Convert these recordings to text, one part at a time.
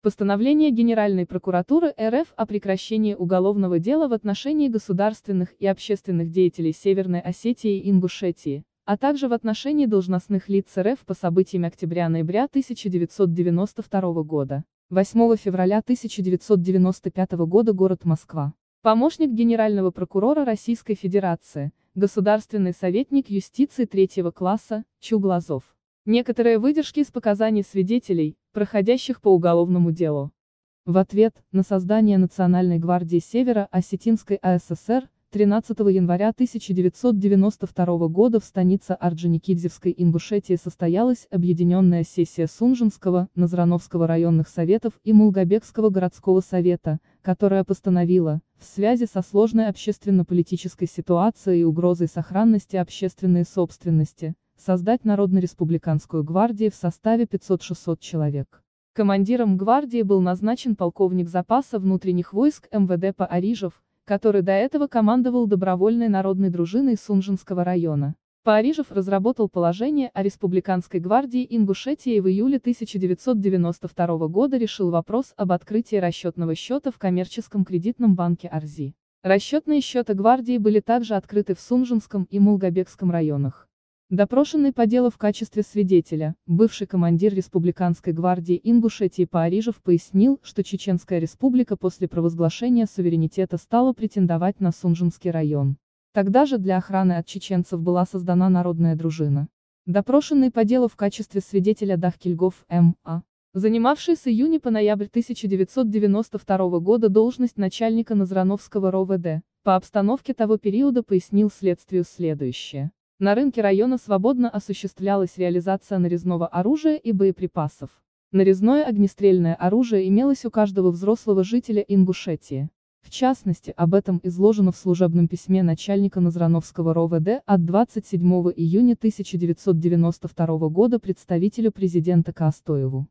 Постановление Генеральной прокуратуры РФ о прекращении уголовного дела в отношении государственных и общественных деятелей Северной Осетии и Ингушетии, а также в отношении должностных лиц РФ по событиям октября-ноября 1992 года. 8 февраля 1995 года, город Москва. Помощник Генерального прокурора Российской Федерации, государственный советник юстиции третьего класса, Чуглазов. Некоторые выдержки из показаний свидетелей, проходящих по уголовному делу. В ответ на создание Национальной гвардии Северо-Осетинской АССР 13 января 1992 года в станице Орджоникидзевской Ингушетии состоялась объединенная сессия Сунжинского, Назрановского районных советов и Мулгобекского городского совета, которая постановила, в связи со сложной общественно-политической ситуацией и угрозой сохранности общественной собственности, создать Народно-республиканскую гвардию в составе 500-600 человек. Командиром гвардии был назначен полковник запаса внутренних войск МВД Паарижев, который до этого командовал добровольной народной дружиной Сунжинского района. Паарижев разработал положение о Республиканской гвардии Ингушетии и в июле 1992 года решил вопрос об открытии расчетного счета в коммерческом кредитном банке Арзи. Расчетные счета гвардии были также открыты в Сунжинском и Мулгобекском районах. Допрошенный по делу в качестве свидетеля, бывший командир Республиканской гвардии Ингушетии Паарижев пояснил, что Чеченская республика после провозглашения суверенитета стала претендовать на Сунжинский район. Тогда же для охраны от чеченцев была создана народная дружина. Допрошенный по делу в качестве свидетеля Дахкильгов М.А., занимавший с июня по ноябрь 1992 года должность начальника Назрановского РОВД, по обстановке того периода пояснил следствию следующее. На рынке района свободно осуществлялась реализация нарезного оружия и боеприпасов. Нарезное огнестрельное оружие имелось у каждого взрослого жителя Ингушетии. В частности, об этом изложено в служебном письме начальника Назрановского РОВД от 27 июня 1992 года представителю президента Каастоеву.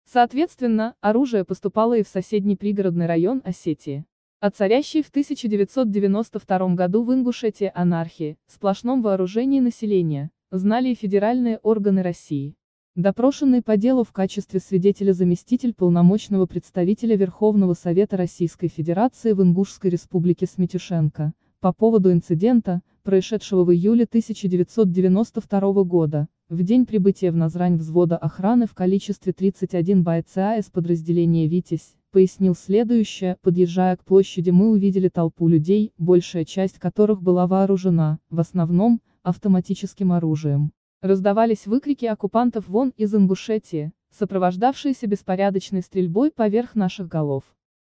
Соответственно, оружие поступало и в соседний пригородный район Осетии. О царящей в 1992 году в Ингушетии анархии, сплошном вооружении населения, знали и федеральные органы России. Допрошенный по делу в качестве свидетеля заместитель полномочного представителя Верховного Совета Российской Федерации в Ингушской Республике Сметюшенко, по поводу инцидента, происшедшего в июле 1992 года, в день прибытия в Назрань взвода охраны в количестве 31 бойца из подразделения «Витязь», пояснил следующее: подъезжая к площади, мы увидели толпу людей, большая часть которых была вооружена, в основном, автоматическим оружием. Раздавались выкрики оккупантов «Вон из Ингушетии», сопровождавшиеся беспорядочной стрельбой поверх наших голов.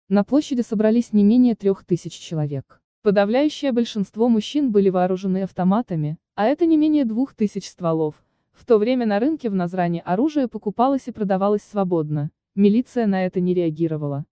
На площади собрались не менее 3000 человек. Подавляющее большинство мужчин были вооружены автоматами, а это не менее 2000 стволов. В то время на рынке в Назране оружие покупалось и продавалось свободно. Милиция на это не реагировала.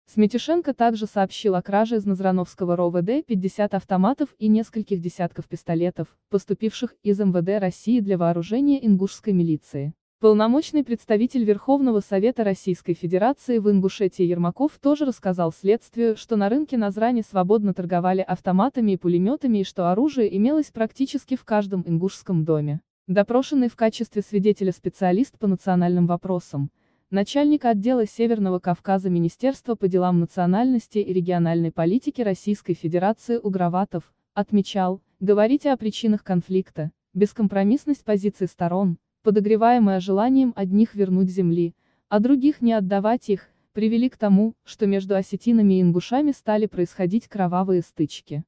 Сметюшенко также сообщил о краже из Назрановского РОВД 50 автоматов и нескольких десятков пистолетов, поступивших из МВД России для вооружения ингушской милиции. Полномочный представитель Верховного Совета Российской Федерации в Ингушетии Ермаков тоже рассказал следствию, что на рынке Назрани свободно торговали автоматами и пулеметами и что оружие имелось практически в каждом ингушском доме. Допрошенный в качестве свидетеля специалист по национальным вопросам, начальник отдела Северного Кавказа Министерства по делам национальности и региональной политики Российской Федерации Угроватов, отмечал, говорите о причинах конфликта, бескомпромиссность позиций сторон, подогреваемая желанием одних вернуть земли, а других не отдавать их, привели к тому, что между осетинами и ингушами стали происходить кровавые стычки.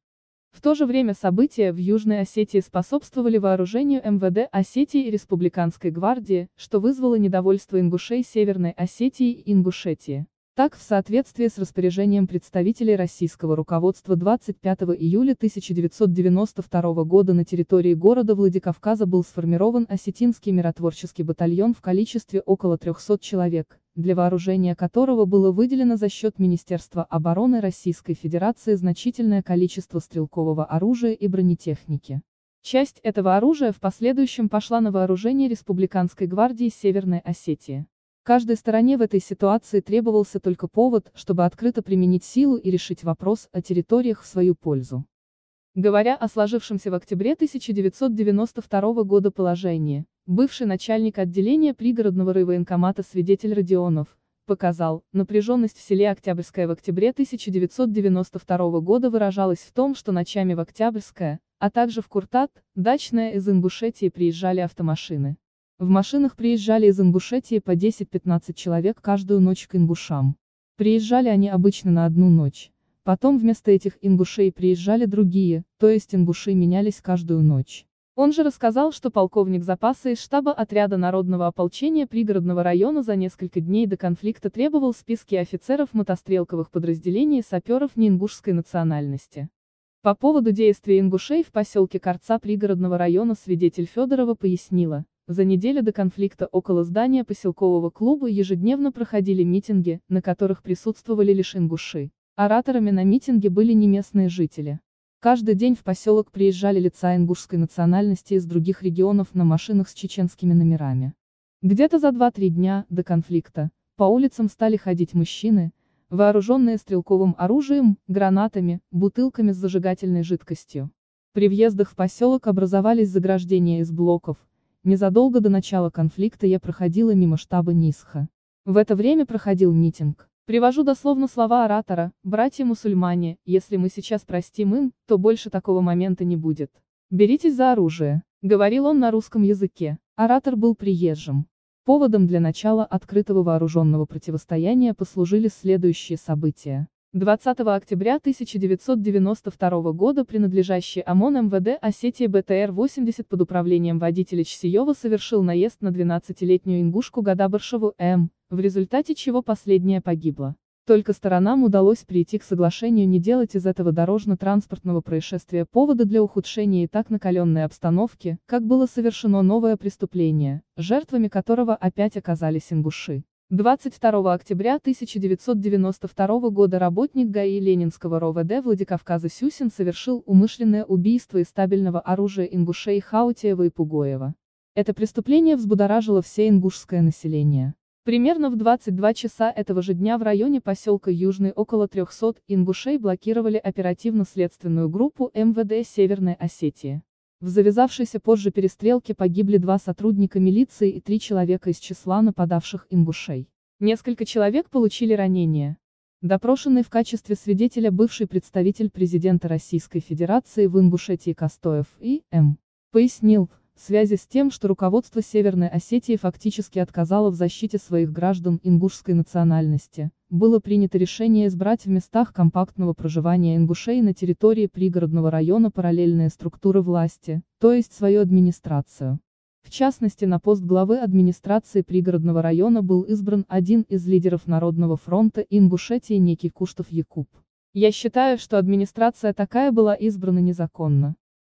В то же время события в Южной Осетии способствовали вооружению МВД Осетии и Республиканской гвардии, что вызвало недовольство ингушей Северной Осетии и Ингушетии. Так, в соответствии с распоряжением представителей российского руководства 25 июля 1992 года на территории города Владикавказа был сформирован осетинский миротворческий батальон в количестве около 300 человек, для вооружения которого было выделено за счет Министерства обороны Российской Федерации значительное количество стрелкового оружия и бронетехники. Часть этого оружия в последующем пошла на вооружение Республиканской гвардии Северной Осетии. Каждой стороне в этой ситуации требовался только повод, чтобы открыто применить силу и решить вопрос о территориях в свою пользу. Говоря о сложившемся в октябре 1992 года положении, бывший начальник отделения пригородного райвоенкомата свидетель Родионов, показал, напряженность в селе Октябрьское в октябре 1992 года выражалась в том, что ночами в Октябрьское, а также в Куртат, Дачное из Ингушетии приезжали автомашины. В машинах приезжали из Ингушетии по 10-15 человек каждую ночь к ингушам. Приезжали они обычно на одну ночь. Потом вместо этих ингушей приезжали другие, то есть ингуши менялись каждую ночь. Он же рассказал, что полковник запаса из штаба отряда народного ополчения пригородного района за несколько дней до конфликта требовал списки офицеров мотострелковых подразделений и саперов неингушской национальности. По поводу действий ингушей в поселке Корца пригородного района свидетель Федорова пояснила, за неделю до конфликта около здания поселкового клуба ежедневно проходили митинги, на которых присутствовали лишь ингуши. Ораторами на митинге были не местные жители. Каждый день в поселок приезжали лица ингушской национальности из других регионов на машинах с чеченскими номерами. Где-то за 2-3 дня до конфликта по улицам стали ходить мужчины, вооруженные стрелковым оружием, гранатами, бутылками с зажигательной жидкостью. При въездах в поселок образовались заграждения из блоков. Незадолго до начала конфликта я проходила мимо штаба НИСХа. В это время проходил митинг. Привожу дословно слова оратора: «Братья-мусульмане, если мы сейчас простим им, то больше такого момента не будет. Беритесь за оружие», — говорил он на русском языке. Оратор был приезжим. Поводом для начала открытого вооруженного противостояния послужили следующие события. 20 октября 1992 года принадлежащий ОМОН МВД Осетии БТР-80 под управлением водителя Чсиева совершил наезд на 12-летнюю ингушку Гадабаршеву М., в результате чего последняя погибла. Только сторонам удалось прийти к соглашению не делать из этого дорожно-транспортного происшествия повода для ухудшения и так накаленной обстановки, как было совершено новое преступление, жертвами которого опять оказались ингуши. 22 октября 1992 года работник ГАИ Ленинского РОВД Владикавказа Сюсин совершил умышленное убийство из стабильного оружия ингушей Хаутиева и Пугоева. Это преступление взбудоражило все ингушское население. Примерно в 22 часа этого же дня в районе поселка Южный около 300 ингушей блокировали оперативно-следственную группу МВД Северной Осетии. В завязавшейся позже перестрелке погибли 2 сотрудника милиции и 3 человека из числа нападавших ингушей. Несколько человек получили ранения. Допрошенный в качестве свидетеля бывший представитель президента Российской Федерации в Ингушетии Костоев И.М. пояснил, в связи с тем, что руководство Северной Осетии фактически отказало в защите своих граждан ингушской национальности, было принято решение избрать в местах компактного проживания ингушей на территории пригородного района параллельные структуры власти, то есть свою администрацию. В частности, на пост главы администрации пригородного района был избран один из лидеров Народного фронта Ингушетии некий Куштов Якуб. Я считаю, что администрация такая была избрана незаконно.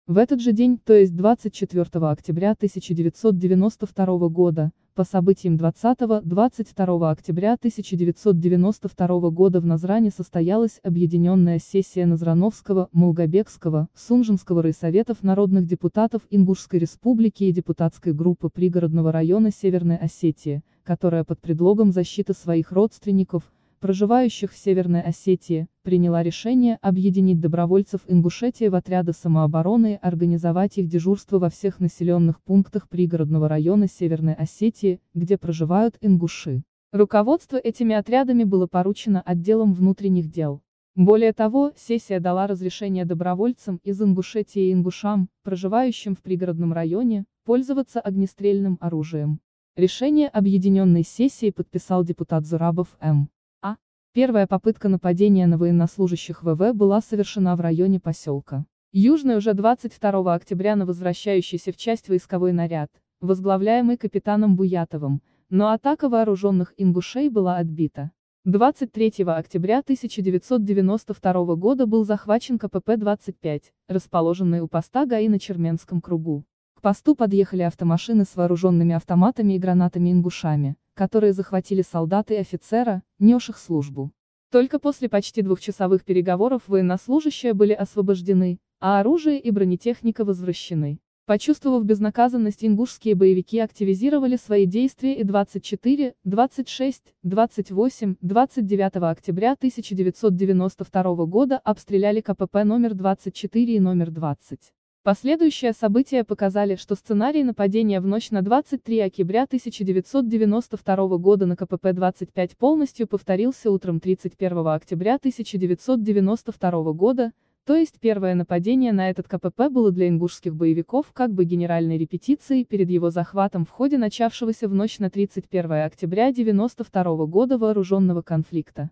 В этот же день, то есть 24 октября 1992 года, по событиям 20-22 октября 1992 года в Назране состоялась объединенная сессия Назрановского, Молгобекского, Сунжинского райсоветов народных депутатов Ингушской республики и депутатской группы пригородного района Северной Осетии, которая под предлогом защиты своих родственников, проживающих в Северной Осетии, приняла решение объединить добровольцев Ингушетии в отряды самообороны и организовать их дежурство во всех населенных пунктах пригородного района Северной Осетии, где проживают ингуши. Руководство этими отрядами было поручено отделом внутренних дел. Более того, сессия дала разрешение добровольцам из Ингушетии и ингушам, проживающим в пригородном районе, пользоваться огнестрельным оружием. Решение объединенной сессии подписал депутат Зурабов М. Первая попытка нападения на военнослужащих ВВ была совершена в районе поселка Южный уже 22 октября на возвращающийся в часть войсковой наряд, возглавляемый капитаном Буятовым, но атака вооруженных ингушей была отбита. 23 октября 1992 года был захвачен КПП-25, расположенный у поста ГАИ на Черменском кругу. К посту подъехали автомашины с вооруженными автоматами и гранатами-ингушами, которые захватили солдаты и офицера, несших службу. Только после почти двухчасовых переговоров военнослужащие были освобождены, а оружие и бронетехника возвращены. Почувствовав безнаказанность, ингушские боевики активизировали свои действия и 24, 26, 28, 29 октября 1992 года обстреляли КПП номер 24 и номер 20. Последующие события показали, что сценарий нападения в ночь на 23 октября 1992 года на КПП-25 полностью повторился утром 31 октября 1992 года, то есть первое нападение на этот КПП было для ингушских боевиков как бы генеральной репетицией перед его захватом в ходе начавшегося в ночь на 31 октября 1992 года вооруженного конфликта.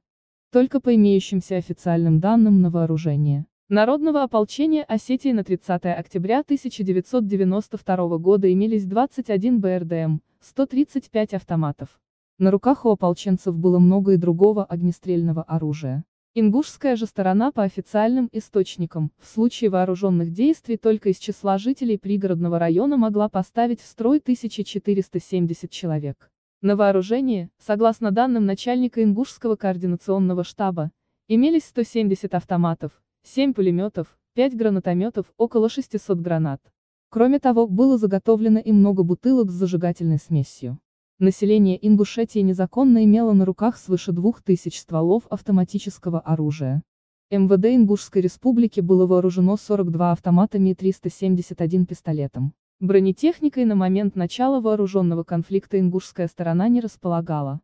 Только по имеющимся официальным данным на вооружение Народного ополчения Осетии на 30 октября 1992 года имелись 21 БРДМ, 135 автоматов. На руках у ополченцев было много и другого огнестрельного оружия. Ингушская же сторона по официальным источникам, в случае вооруженных действий только из числа жителей пригородного района могла поставить в строй 1470 человек. На вооружении, согласно данным начальника Ингушского координационного штаба, имелись 170 автоматов, 7 пулеметов, 5 гранатометов, около 600 гранат. Кроме того, было заготовлено и много бутылок с зажигательной смесью. Население Ингушетии незаконно имело на руках свыше 2000 стволов автоматического оружия. МВД Ингушской республики было вооружено 42 автоматами и 371 пистолетом. Бронетехникой на момент начала вооруженного конфликта ингушская сторона не располагала.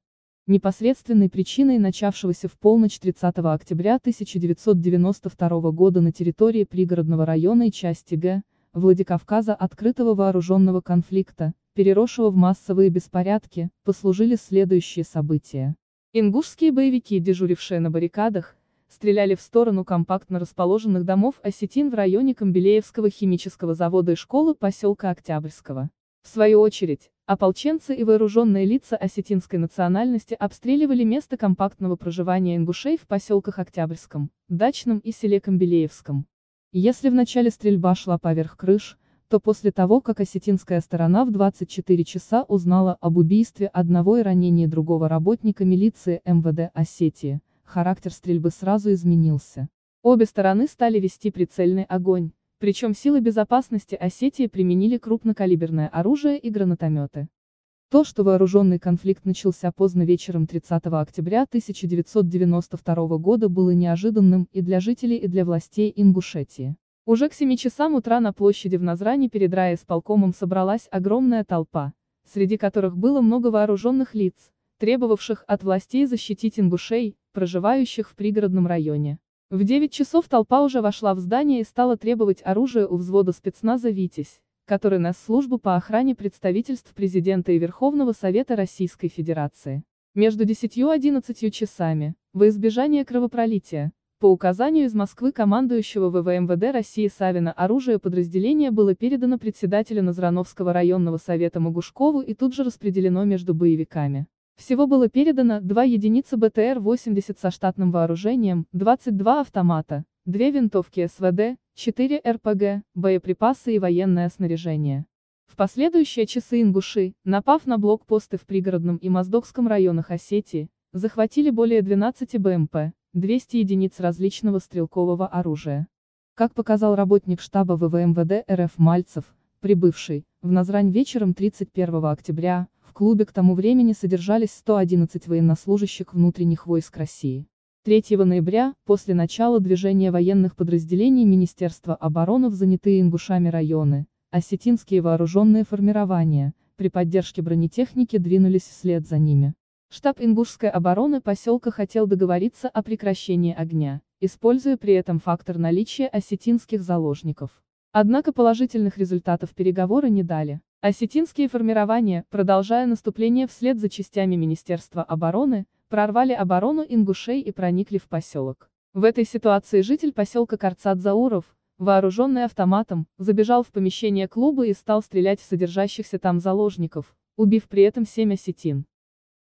Непосредственной причиной начавшегося в полночь 30 октября 1992 года на территории пригородного района и части Г. Владикавказа открытого вооруженного конфликта, переросшего в массовые беспорядки, послужили следующие события. Ингушские боевики, дежурившие на баррикадах, стреляли в сторону компактно расположенных домов осетин в районе Камбелеевского химического завода и школы поселка Октябрьского. В свою очередь, ополченцы и вооруженные лица осетинской национальности обстреливали место компактного проживания ингушей в поселках Октябрьском, Дачном и селе Камбелеевском. Если вначале стрельба шла поверх крыш, то после того, как осетинская сторона в 24 часа узнала об убийстве одного и ранении другого работника милиции МВД Осетии, характер стрельбы сразу изменился. Обе стороны стали вести прицельный огонь. Причем силы безопасности Осетии применили крупнокалиберное оружие и гранатометы. То, что вооруженный конфликт начался поздно вечером 30 октября 1992 года, было неожиданным и для жителей, и для властей Ингушетии. Уже к 7 часам утра на площади в Назрани перед райисполкомом собралась огромная толпа, среди которых было много вооруженных лиц, требовавших от властей защитить ингушей, проживающих в пригородном районе. В 9 часов толпа уже вошла в здание и стала требовать оружие у взвода спецназа «Витязь», который нес службу по охране представительств президента и Верховного Совета Российской Федерации. Между 10 и 11 часами, во избежание кровопролития, по указанию из Москвы командующего ВВМВД России Савина оружие подразделения было передано председателю Назрановского районного совета Могушкову и тут же распределено между боевиками. Всего было передано 2 единицы БТР-80 со штатным вооружением, 22 автомата, 2 винтовки СВД, 4 РПГ, боеприпасы и военное снаряжение. В последующие часы ингуши, напав на блокпосты в пригородном и Моздокском районах Осетии, захватили более 12 БМП, 200 единиц различного стрелкового оружия. Как показал работник штаба ВВМВД РФ Мальцев, прибывший в Назрань вечером 31 октября, в клубе к тому времени содержались 111 военнослужащих внутренних войск России. 3 ноября, после начала движения военных подразделений Министерства обороны в занятые ингушами районы, осетинские вооруженные формирования, при поддержке бронетехники двинулись вслед за ними. Штаб ингушской обороны поселка хотел договориться о прекращении огня, используя при этом фактор наличия осетинских заложников. Однако положительных результатов переговоры не дали. Осетинские формирования, продолжая наступление вслед за частями Министерства обороны, прорвали оборону ингушей и проникли в поселок. В этой ситуации житель поселка Карцат-Зауров, вооруженный автоматом, забежал в помещение клуба и стал стрелять в содержащихся там заложников, убив при этом 7 осетин.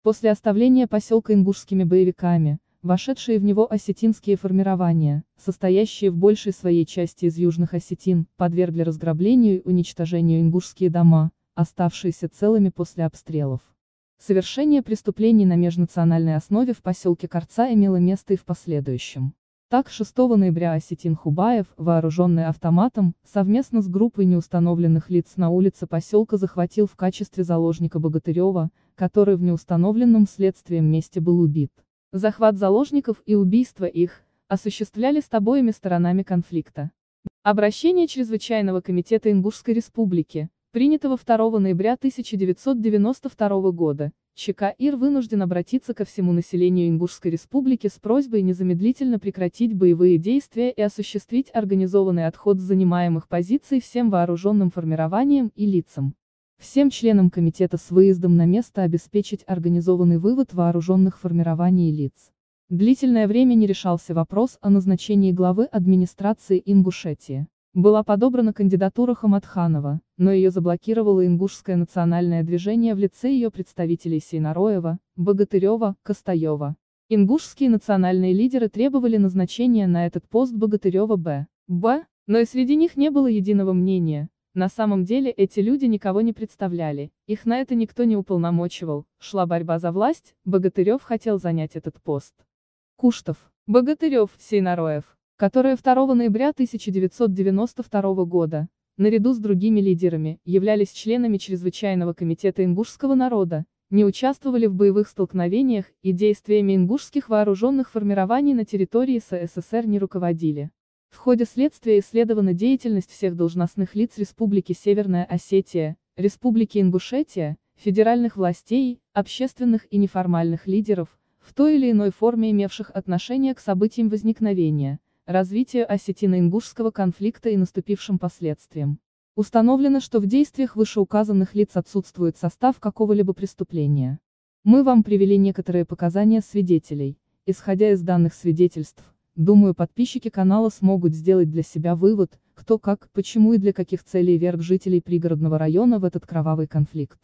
После оставления поселка ингушскими боевиками, вошедшие в него осетинские формирования, состоящие в большей своей части из южных осетин, подвергли разграблению и уничтожению ингушские дома, оставшиеся целыми после обстрелов. Совершение преступлений на межнациональной основе в поселке Карца имело место и в последующем. Так, 6 ноября осетин Хубаев, вооруженный автоматом, совместно с группой неустановленных лиц на улице поселка захватил в качестве заложника Богатырева, который в неустановленном следствием месте был убит. Захват заложников и убийство их осуществлялись обоими сторонами конфликта. Обращение Чрезвычайного комитета Ингушской республики, принятого 2 ноября 1992 года, ЧК ИР вынужден обратиться ко всему населению Ингушской республики с просьбой незамедлительно прекратить боевые действия и осуществить организованный отход с занимаемых позиций всем вооруженным формированиям и лицам. Всем членам комитета с выездом на место обеспечить организованный вывод вооруженных формирований и лиц. Длительное время не решался вопрос о назначении главы администрации Ингушетии. Была подобрана кандидатура Хаматханова, но ее заблокировало Ингушское национальное движение в лице ее представителей Сейнароева, Богатырева, Костаева. Ингушские национальные лидеры требовали назначения на этот пост Богатырева Б, но и среди них не было единого мнения. На самом деле эти люди никого не представляли, их на это никто не уполномочивал, шла борьба за власть, Богатырев хотел занять этот пост. Куштов, Богатырев, Сейнароев, которые 2 ноября 1992 года, наряду с другими лидерами, являлись членами Чрезвычайного комитета ингушского народа, не участвовали в боевых столкновениях и действиями ингушских вооруженных формирований на территории СССР не руководили. В ходе следствия исследована деятельность всех должностных лиц Республики Северная Осетия, Республики Ингушетия, федеральных властей, общественных и неформальных лидеров, в той или иной форме имевших отношение к событиям возникновения, развитию осетино-ингушского конфликта и наступившим последствиям. Установлено, что в действиях вышеуказанных лиц отсутствует состав какого-либо преступления. Мы вам привели некоторые показания свидетелей. Исходя из данных свидетельств, думаю, подписчики канала смогут сделать для себя вывод, кто как, почему и для каких целей вверг жителей пригородного района в этот кровавый конфликт.